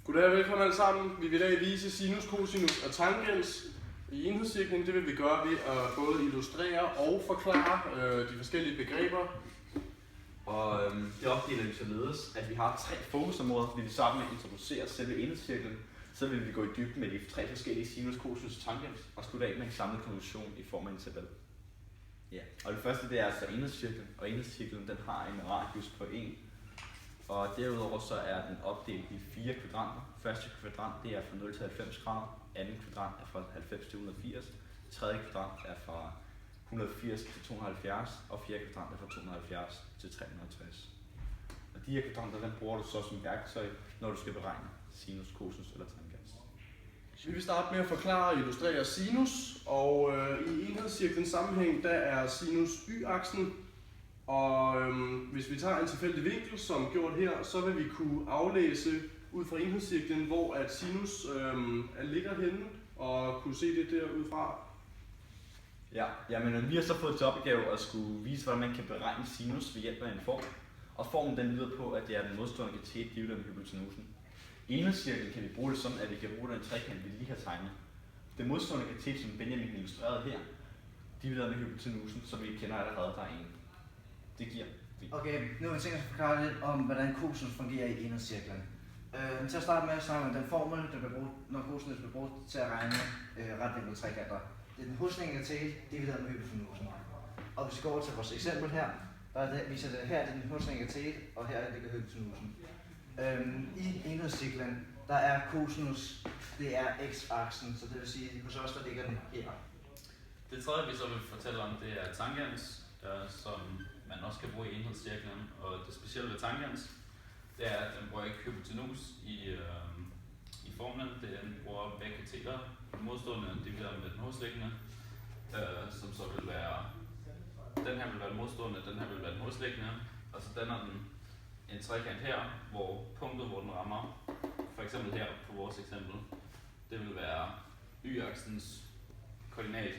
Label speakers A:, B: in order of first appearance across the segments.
A: Goddag og velkommen alle sammen. Vi vil i dag vise sinus, cosinus og tangens i enhedscirklen. Det vil vi gøre ved at både illustrere og forklare de forskellige begreber.
B: Og det opdeler vi således, at vi har 3 fokusområder. Vi vil starte med at introducere selve enhedscirklen. Så vil vi gå i dybden med de 3 forskellige sinus, cosinus og tangens og slutte af med en samlet konklusion i form af en tabel. Ja. Og det første det er altså enhedscirklen, og enhedscirklen den har en radius på 1. Og derudover så er den opdelt i 4 kvadranter. Første kvadrant det er fra 0 til 90 grader, anden kvadrant er fra 90 til 180, tredje kvadrant er fra 180 til 270, og fjerde kvadrant er fra 270 til 360. Og de her kvadranter den bruger du så som værktøj, når du skal beregne sinus, cosinus eller tangents.
A: Vi vil starte med at forklare og illustrere sinus, og i enhedscirklens sammenhæng der er sinus y-aksen. Og hvis vi tager en tilfældig vinkel, som gjort her, så vil vi kunne aflæse ud fra enhedscirklen, hvor at sinus ligger henne, og kunne se det derudfra.
B: Ja, jamen vi har så fået til opgave at skulle vise, hvordan man kan beregne sinus ved hjælp af en form. Og formen den lyder på, at det er den modstående katet givet af hypotenusen. I enhedscirklen kan vi bruge det sådan, at vi kan bruge den trekant, vi lige har tegnet. Den modstående katet, som Benjamin illustrerede her, divideret med hypotenusen, som vi kender allerede, der er en. Det giver.
C: Okay, nu vil jeg tænke at forklare lidt om, hvordan cosinus fungerer i enhedscirklen. Til at starte med at snakke om den formel, der bliver brugt, når cosinus bliver brugt til at regne retvinklede trekanter. Det er den huslængde til divideret med hypotenusen. Og hvis vi går over til vores eksempel her, der viser det her, det er den huslængde til, og her ligger hypotenusen. I enhedscirklen, der er cosinus, det er x-aksen, så det vil sige, hos os der ligger den her.
D: Det tredje vi så vil fortælle om, det er tangens, som man også kan bruge i enhedscirklen, og det specielle ved tangens, det er, at den bruger ikke hypotenus i formlen, den bruger begge kateter, modstående divideret med den hosliggende, som så vil være, den her vil være modstående, den her vil være den hosliggende, og så danner den en trekant her, hvor punktet, hvor den rammer, for eksempel her på vores eksempel, det vil være y-aksens koordinat,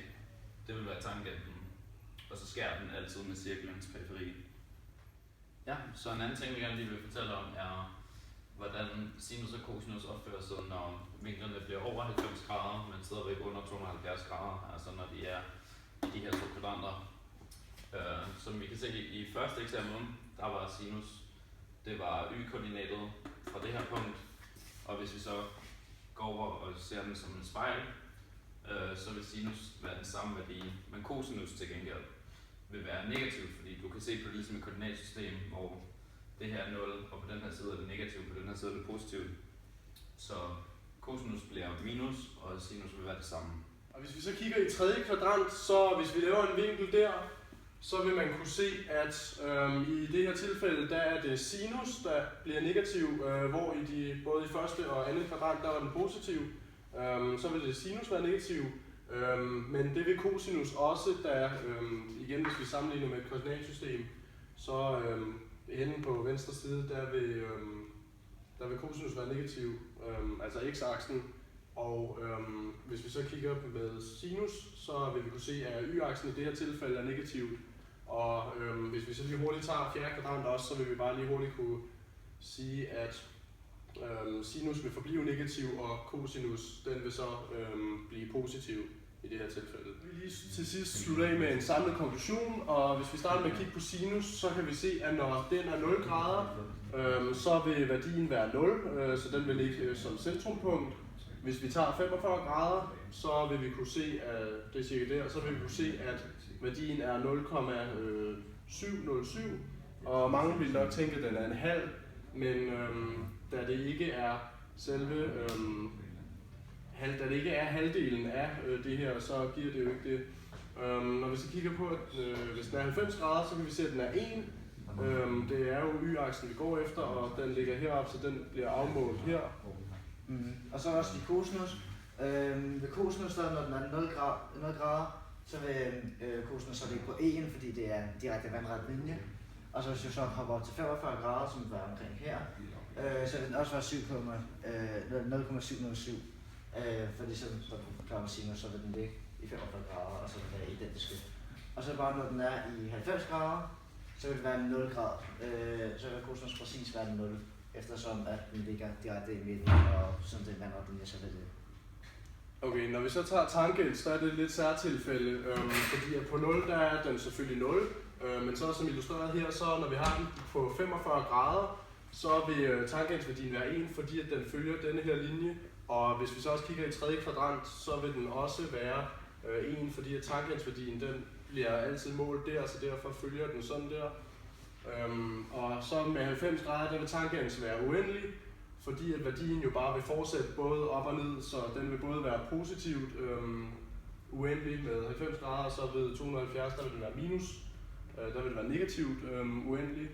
D: det vil være tangenten. Og så skærer den altid med cirklens periferi. Ja, så en anden ting, vi gerne lige vil fortælle om, er, hvordan sinus og cosinus opfører sig, når vinklerne bliver over 90 grader, men stadigvæk under 270 grader, altså når de er i de her 2 kvadranter. Som vi kan se i første eksempel, der var sinus, det var y-koordinatet fra det her punkt, og hvis vi så går over og ser den som en spejl, så vil sinus være den samme værdi, men cosinus til gengæld vil være negativ, fordi du kan se på det ligesom et koordinatsystem, hvor det her er 0, og på den her side er det negativt, på den her side er det positivt. Så cosinus bliver minus, og sinus vil være det samme.
A: Og hvis vi så kigger i tredje kvadrant, så hvis vi laver en vinkel der, så vil man kunne se, at i det her tilfælde, der er det sinus, der bliver negativ, hvor både i første og andet kvadrant, der var den positiv. Så vil det sinus være negativ. Men det vil cosinus også, da igen hvis vi sammenligner med et koordinatsystem, så henne på venstre side, der vil cosinus være negativ, altså x-aksen, og hvis vi så kigger med sinus, så vil vi kunne se, at y-aksen i det her tilfælde er negativt, og hvis vi så lige hurtigt tager fjerde kvadrant også, så vil vi bare lige hurtigt kunne sige, at sinus vil forblive negativ, og cosinus den vil så blive positiv i det her tilfælde. Vi vil lige til sidst slutte af med en samlet konklusion, og hvis vi starter med at kigge på sinus, så kan vi se, at når den er 0 grader, så vil værdien være 0, så den vil ligge som centrumpunkt. Hvis vi tager 45 grader, så vil vi kunne se, at det er cirka der, så vil vi kunne se, at værdien er 0,707, og mange vil nok tænke, at den er en halv, men da det ikke er selve da det ikke er halvdelen af det her, så giver det jo ikke det. Når vi så kigger på, at hvis den er 90 grader, så kan vi se, at den er 1. Det er jo y-aksen, vi går efter, og den ligger heroppe, så den bliver afmålt her.
C: Og så også i cosinus. Ved cosinus, der, når den er 0 grader, så vil cosinus så ligge på 1, fordi det er en direkte vandret linje. Og så hvis vi så hopper op til 45 grader, som vil være omkring her, så vil den også være 0,707. Fordi så forklarer man sinus, så vil den ligge i 45 grader, og så vil den være identiske. Og så bare når den er i 90 grader, så vil det være 0 grader. Så vil cosinus præcis være 0. eftersom at den ligger direkte i midten, og sådan den vandretning, så vil det.
A: Okay, når vi så tager tangent, så er det lidt særtilfælde, fordi at på 0, der er den selvfølgelig 0, men så som illustreret her, så når vi har den på 45 grader, så vil tangensværdien være 1, fordi at den følger denne her linje, og hvis vi så også kigger i tredje kvadrant, så vil den også være 1, fordi at tangensværdien den bliver altid målt der, så derfor følger den sådan der. Og så med 90 grader, der vil tangens være uendelig, fordi at værdien jo bare vil fortsætte både op og ned, så den vil både være positivt uendelig med 90 grader, og så ved 270, der vil den være minus, der vil det være negativt uendelig.